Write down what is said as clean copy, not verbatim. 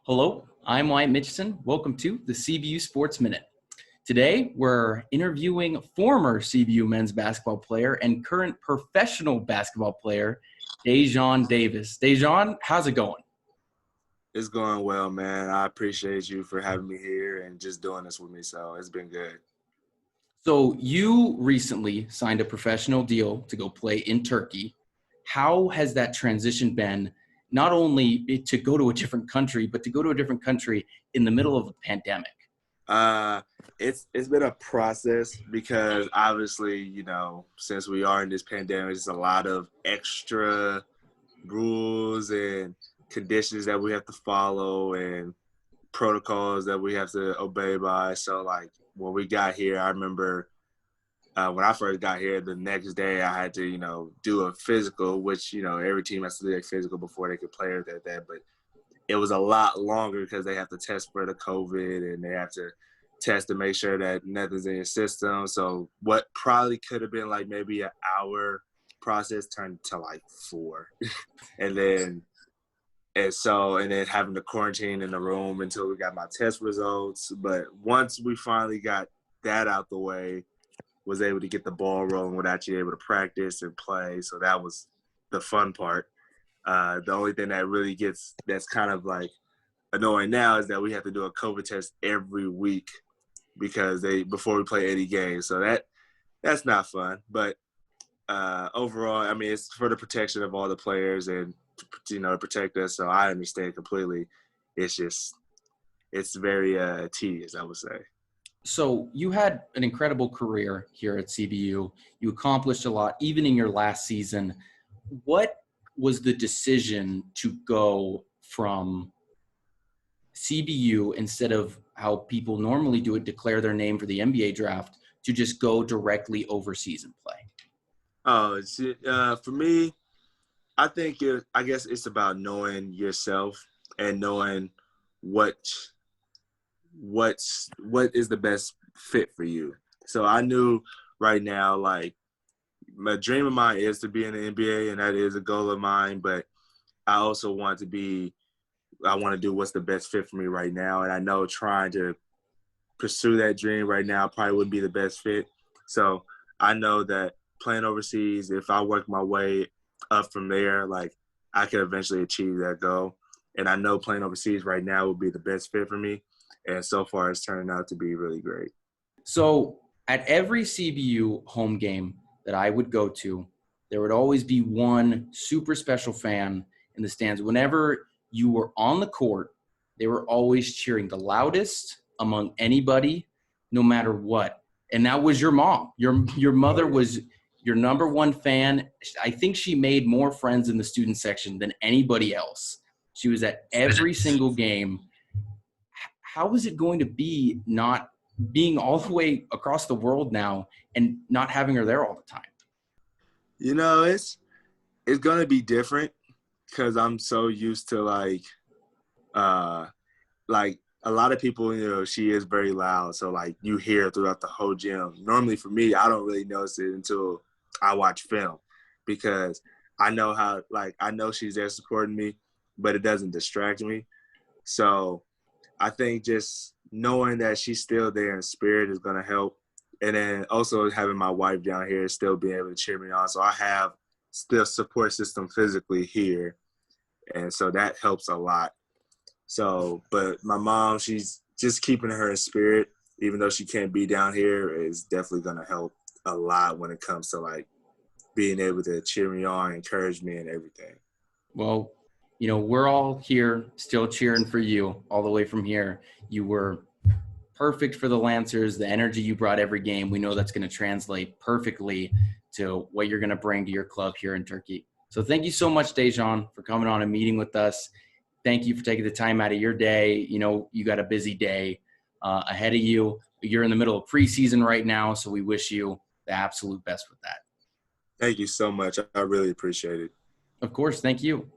Hello, I'm Wyatt Mitchison. Welcome to the CBU Sports Minute. Today, we're interviewing former CBU men's basketball player and current professional basketball player, Dejon Davis. Dejon, how's it going? It's going well, man. I appreciate you for having me here and just doing this with me. So it's been good. So you recently signed a professional deal to go play in Turkey. How has that transition been, not only to go to a different country, but to go to a different country in the middle of a pandemic? Uh, it's been a process because obviously, since we are in this pandemic, there's a lot of extra rules and conditions that we have to follow and protocols that we have to obey by. So, like, when we got here, I remember when I first got here, the next day I had to, do a physical, which, every team has to do a physical before they could play or that. But it was a lot longer because they have to test for the COVID and they have to test to make sure that nothing's in your system. So what probably could have been like maybe an hour process turned to like 4. and then and then having to quarantine in the room until we got my test results. But once we finally got that out the way, was able to get the ball rolling, was actually able to practice and play. So that was the fun part. The only thing that really that's kind of like annoying now is that we have to do a COVID test every week because before we play any games. So that's not fun. But overall, I mean, it's for the protection of all the players and to protect us. So I understand completely. It's very tedious, I would say. So you had an incredible career here at CBU. You accomplished a lot, even in your last season. What was the decision to go from CBU instead of how people normally do it, declare their name for the NBA draft, to just go directly overseas and play? Oh, for me, I guess it's about knowing yourself and knowing what is the best fit for you. So I knew right now, like, my dream of mine is to be in the NBA, and that is a goal of mine. But I also want to do what's the best fit for me right now. And I know trying to pursue that dream right now probably wouldn't be the best fit. So I know that playing overseas, if I work my way up from there, like, I could eventually achieve that goal. And I know playing overseas right now would be the best fit for me. And so far, it's turning out to be really great. So at every CBU home game that I would go to, there would always be one super special fan in the stands. Whenever you were on the court, they were always cheering the loudest among anybody, no matter what. And that was your mom. Your mother was your number one fan. I think she made more friends in the student section than anybody else. She was at every single game. How is it going to be not being all the way across the world now and not having her there all the time? It's going to be different because I'm so used to like a lot of people, she is very loud. So like you hear throughout the whole gym. Normally for me, I don't really notice it until I watch film because I know she's there supporting me, but it doesn't distract me. So I think just knowing that she's still there in spirit is going to help. And then also having my wife down here, still being able to cheer me on. So I have still support system physically here. And so that helps a lot. So, but my mom, she's just keeping her in spirit, even though she can't be down here, is definitely going to help a lot when it comes to like being able to cheer me on, encourage me and everything. Well, we're all here still cheering for you all the way from here. You were perfect for the Lancers. The energy you brought every game, we know that's going to translate perfectly to what you're going to bring to your club here in Turkey. So thank you so much, Dejon, for coming on and meeting with us. Thank you for taking the time out of your day. You got a busy day ahead of you. You're in the middle of preseason right now, so we wish you the absolute best with that. Thank you so much. I really appreciate it. Of course. Thank you.